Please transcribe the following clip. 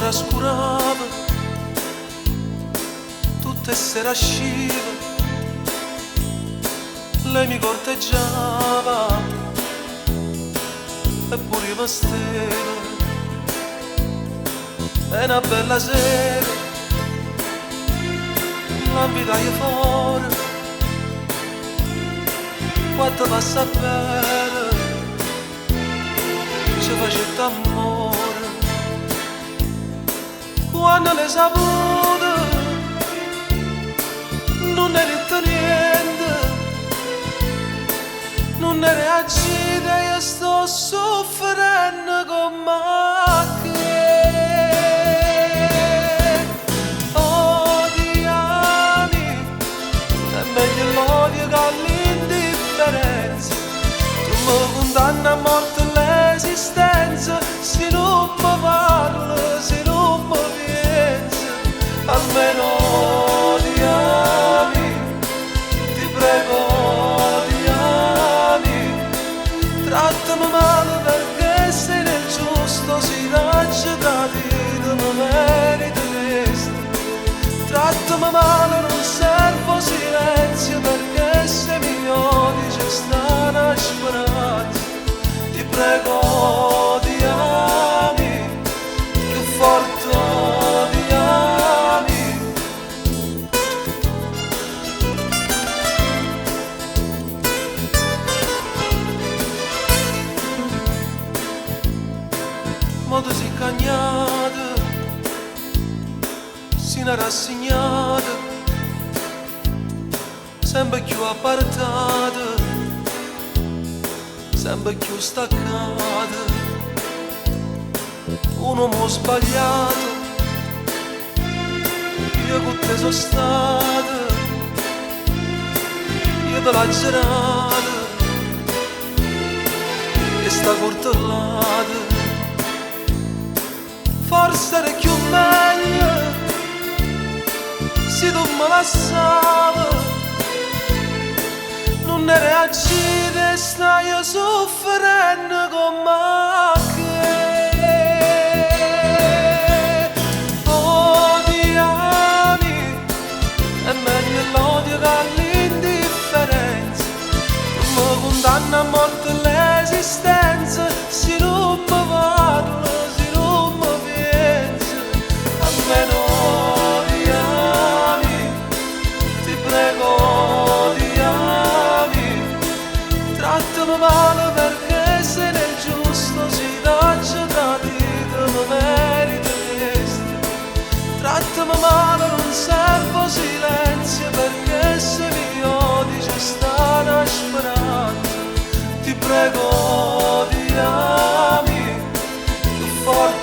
trascurava, tutte sera usciva, lei mi corteggiava e pure io mi stevo. E una bella sera l'invitai fuori, quando passa bene ci facette amore. Quando l'hai saputo non eri niente, non eri agita, io sto soffrendo con me. Odiami, è meglio l'odio che l'indifferenza. Tu mi condanni a morte l'esistenza, se non mi parlo, se non mi pensi, almeno odiami, ti prego odiami, trattami male perché sei nel giusto, si raggia da te, mi meriti questo. Trattami male, non servo silenzio, perché se mi odi c'è sta una speranza. Ti prego odiami, più forte odiami. Ma tu sei cagnata, sei una rassegnata, sempre più appartata, sempre più staccata. Un uomo sbagliato, io con te sono stata, io te l'ho girata e sta cortellata. Forse era più meglio se tu me lasciavi, non eri agita e stai soffrendo con me. Odiami, è meglio l'odio che l'indifferenza. Non mi condanna a morte l'esistenza, se non mi parlo, se non mi pensi, almeno odiami, ti prego odiami. Trattami male perché sei nel giusto, si raggia da te, mi meriti questo. Trattami male, non servo silenzio, perché se mi odi c'è sta una speranza. Ti prego odiami, più forte